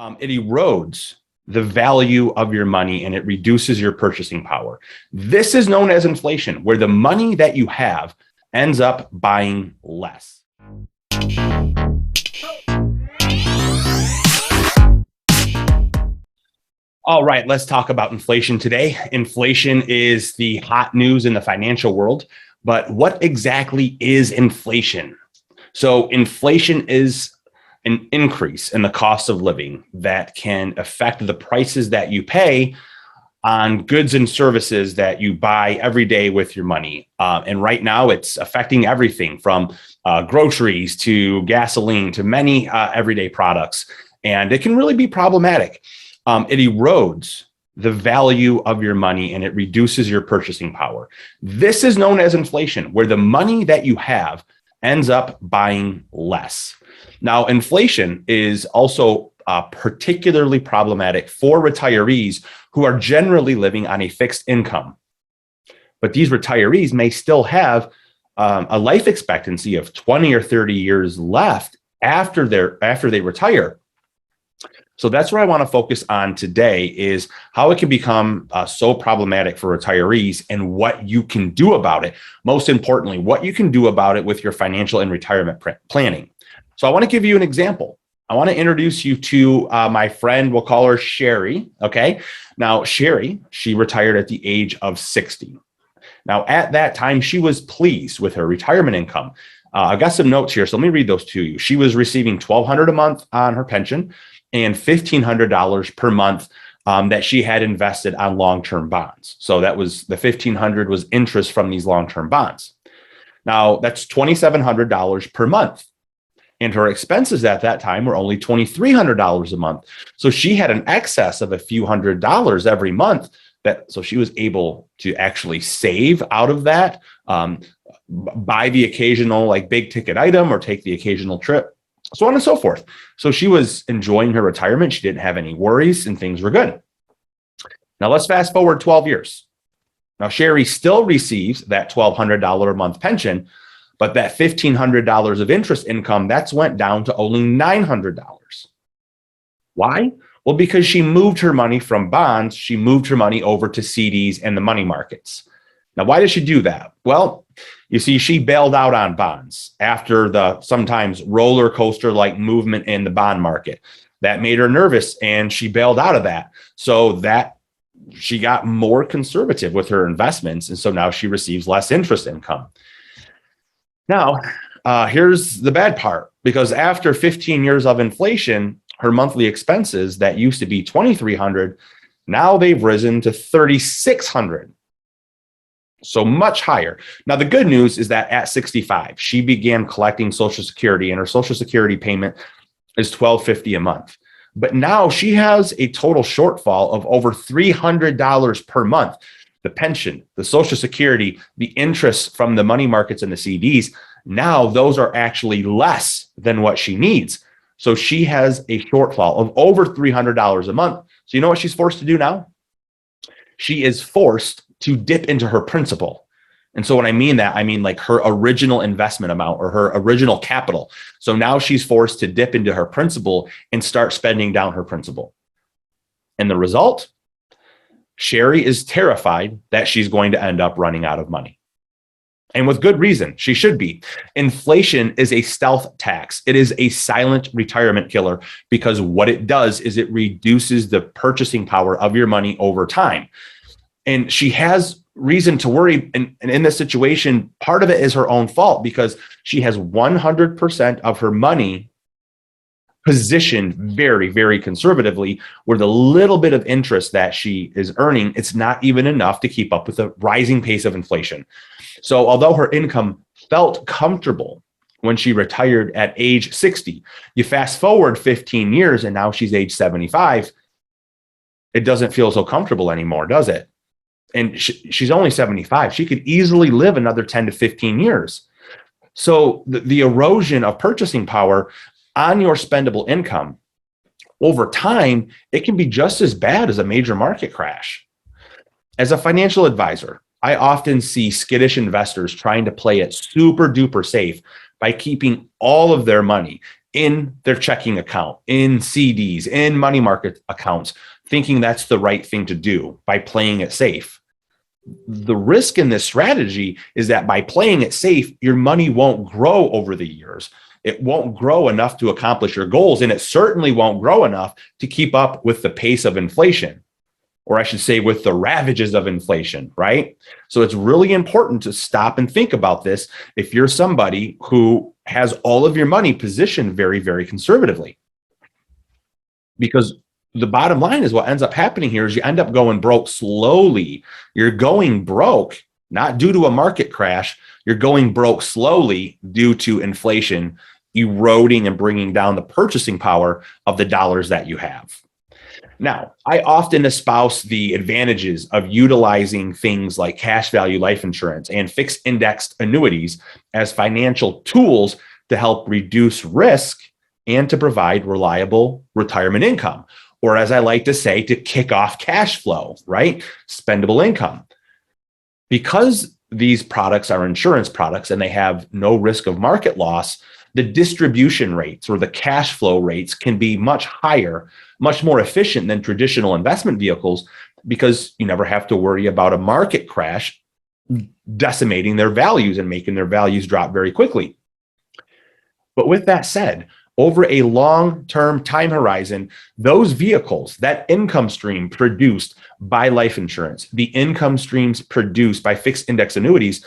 It erodes the value of your money and it reduces your purchasing power. This is known as inflation, where the money that you have ends up buying less. All right, let's talk about inflation today. Inflation is the hot news in the financial world, but what exactly is inflation? So, inflation is an increase in the cost of living that can affect the prices that you pay on goods and services that you buy every day with your money. And right now, it's affecting everything from groceries to gasoline to many everyday products. And it can really be problematic. It erodes the value of your money and it reduces your purchasing power. This is known as inflation, where the money that you have ends up buying less. Now, inflation is also particularly problematic for retirees who are generally living on a fixed income. But these retirees may still have a life expectancy of 20 or 30 years left after they retire. So that's what I want to focus on today is how it can become so problematic for retirees and what you can do about it. Most importantly, what you can do about it with your financial and retirement planning. So I want to give you an example. I want to introduce you to my friend. We'll call her Sherry. Okay. Now, Sherry, she retired at the age of 60. Now, at that time, she was pleased with her retirement income. I've got some notes here, so let me read those to you. She was receiving $1,200 a month on her pension and $1,500 per month that she had invested on long-term bonds. So that was the $1,500 was interest from these long-term bonds. Now, that's $2,700 per month. And her expenses at that time were only $2,300 a month. So she had an excess of a few $100s every month. So she was able to actually save out of that, buy the occasional like big ticket item or take the occasional trip, so on and so forth. So she was enjoying her retirement. She didn't have any worries and things were good. Now let's fast forward 12 years. Now Sherry still receives that $1,200 a month pension, but that $1,500 of interest income, that's went down to only $900. Why? Well, because she moved her money from bonds, she moved her money over to CDs and the money markets. Now, why did she do that? Well, you see, she bailed out on bonds after the sometimes roller coaster like movement in the bond market. That made her nervous and she bailed out of that. So that she got more conservative with her investments. And so now she receives less interest income. Now, here's the bad part, because after 15 years of inflation, her monthly expenses that used to be $2,300, now they've risen to $3,600. So much higher. Now, the good news is that at 65, she began collecting Social Security and her Social Security payment is $1,250 a month. But now she has a total shortfall of over $300 per month. The pension, the Social Security, the interest from the money markets and the CDs, now those are actually less than what she needs. So she has a shortfall of over $300 a month. So you know what she's forced to do now? She is forced to dip into her principal. And so when I mean that, I mean like her original investment amount or her original capital. So now she's forced to dip into her principal and start spending down her principal. And the result? Sherry is terrified that she's going to end up running out of money. And with good reason, she should be. Inflation is a stealth tax. It is a silent retirement killer because what it does is it reduces the purchasing power of your money over time. And she has reason to worry. And in this situation, part of it is her own fault because she has 100% of her money positioned very, very conservatively, where the little bit of interest that she is earning, it's not even enough to keep up with the rising pace of inflation. So although her income felt comfortable when she retired at age 60, you fast forward 15 years and now she's age 75, it doesn't feel so comfortable anymore, does it? And she's only 75. She could easily live another 10 to 15 years. So the erosion of purchasing power on your spendable income over time, it can be just as bad as a major market crash. As a financial advisor, I often see skittish investors trying to play it super duper safe by keeping all of their money in their checking account, in CDs, in money market accounts, thinking that's the right thing to do by playing it safe. The risk in this strategy is that by playing it safe, your money won't grow over the years. It won't grow enough to accomplish your goals, and it certainly won't grow enough to keep up with the pace of inflation, or I should say with the ravages of inflation, right? So it's really important to stop and think about this if you're somebody who has all of your money positioned very, very conservatively. Because the bottom line is what ends up happening here is you end up going broke slowly. You're going broke, not due to a market crash. You're going broke slowly due to inflation eroding and bringing down the purchasing power of the dollars that you have. Now, I often espouse the advantages of utilizing things like cash value life insurance and fixed indexed annuities as financial tools to help reduce risk and to provide reliable retirement income, or as I like to say, to kick off cash flow, right? Spendable income. Because these products are insurance products and they have no risk of market loss, the distribution rates or the cash flow rates can be much higher, much more efficient than traditional investment vehicles, because you never have to worry about a market crash decimating their values and making their values drop very quickly. But with that said, over a long-term time horizon, those vehicles, that income stream produced by life insurance, the income streams produced by fixed index annuities,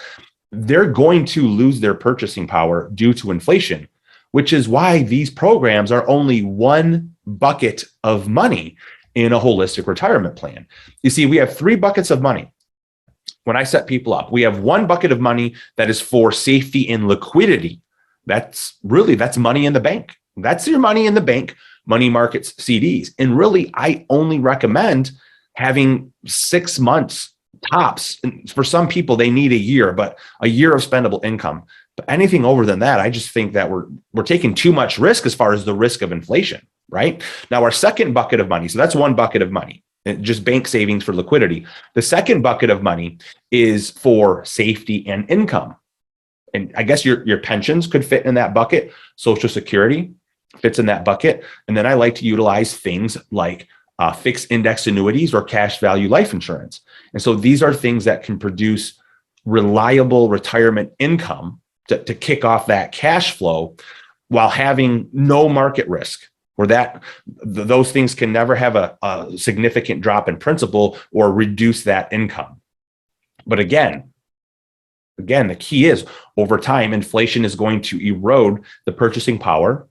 they're going to lose their purchasing power due to inflation, which is why these programs are only one bucket of money in a holistic retirement plan. You see, we have three buckets of money. When I set people up, we have one bucket of money that is for safety and liquidity. That's money in the bank. That's your money in the bank, money markets, CDs. And really, I only recommend having 6 months tops. And for some people, they need a year, but a year of spendable income. But anything over than that, I just think that we're taking too much risk as far as the risk of inflation, right? Now, our second bucket of money, so that's one bucket of money, just bank savings for liquidity. The second bucket of money is for safety and income. And I guess your pensions could fit in that bucket. Social Security fits in that bucket. And then I like to utilize things like fixed index annuities or cash value life insurance. And so these are things that can produce reliable retirement income to kick off that cash flow while having no market risk, where those things can never have a significant drop in principal or reduce that income. But again, the key is over time, inflation is going to erode the purchasing power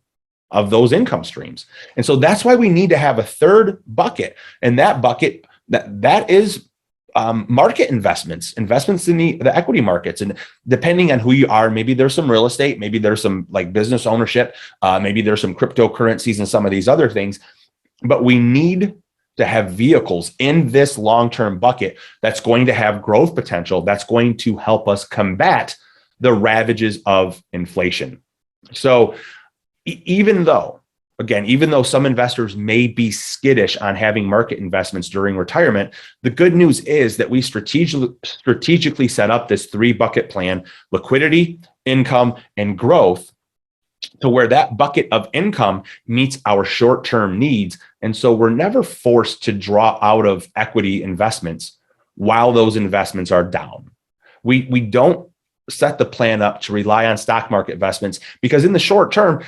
of those income streams. And so that's why we need to have a third bucket. And that bucket, that is market investments in the equity markets. And depending on who you are, maybe there's some real estate, maybe there's some like business ownership, maybe there's some cryptocurrencies and some of these other things. But we need to have vehicles in this long-term bucket that's going to have growth potential, that's going to help us combat the ravages of inflation. So even though some investors may be skittish on having market investments during retirement, the good news is that we strategically set up this three bucket plan: liquidity, income, and growth, to where that bucket of income meets our short-term needs. And so we're never forced to draw out of equity investments while those investments are down. We don't set the plan up to rely on stock market investments, because in the short term,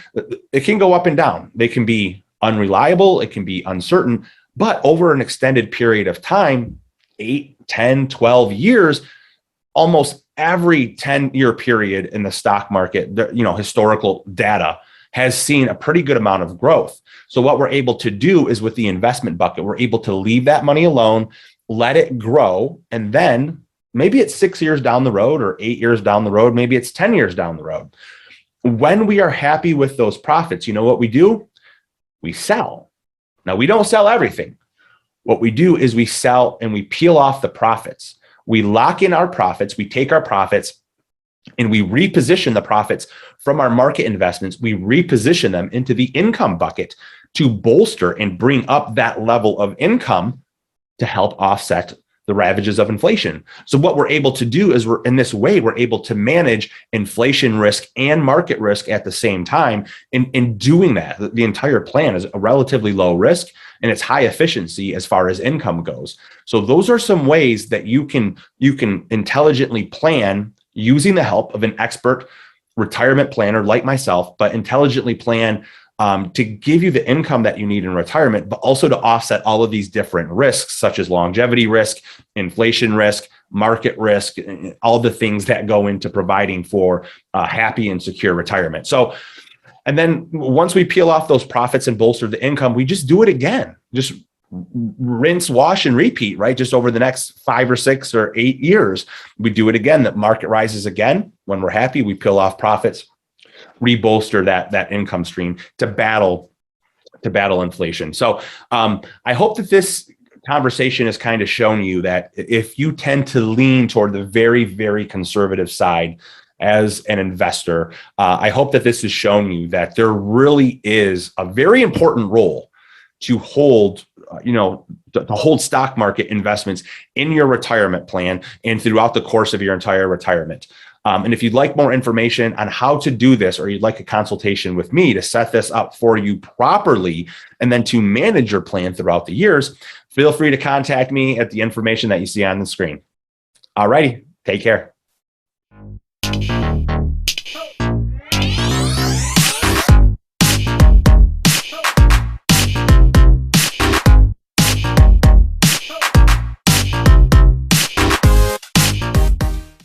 it can go up and down. They can be unreliable, it can be uncertain, but over an extended period of time, 8, 10, 12 years, almost every 10-year period in the stock market, historical data has seen a pretty good amount of growth. So what we're able to do is with the investment bucket, we're able to leave that money alone, let it grow, and then maybe it's 6 years down the road or 8 years down the road, maybe it's 10 years down the road. When we are happy with those profits, you know what we do? We sell. Now, we don't sell everything. What we do is we sell and we peel off the profits. We lock in our profits, we take our profits, and we reposition the profits from our market investments. We reposition them into the income bucket to bolster and bring up that level of income to help offset the ravages of inflation. So what we're able to do is we're able to manage inflation risk and market risk at the same time. In doing that, the entire plan is a relatively low risk and it's high efficiency as far as income goes. So those are some ways that you can intelligently plan using the help of an expert retirement planner like myself, but intelligently plan to give you the income that you need in retirement, but also to offset all of these different risks, such as longevity risk, inflation risk, market risk, all the things that go into providing for a happy and secure retirement. So, and then once we peel off those profits and bolster the income, we just do it again. Just rinse, wash, and repeat, right? Just over the next 5 or 6 or 8 years, we do it again. The market rises again. When we're happy, we peel off profits, rebolster that income stream to battle inflation. So I hope that this conversation has kind of shown you that if you tend to lean toward the very, very conservative side as an investor, I hope that this has shown you that there really is a very important role to hold, to hold stock market investments in your retirement plan and throughout the course of your entire retirement. And if you'd like more information on how to do this, or you'd like a consultation with me to set this up for you properly, and then to manage your plan throughout the years, feel free to contact me at the information that you see on the screen. All righty, take care.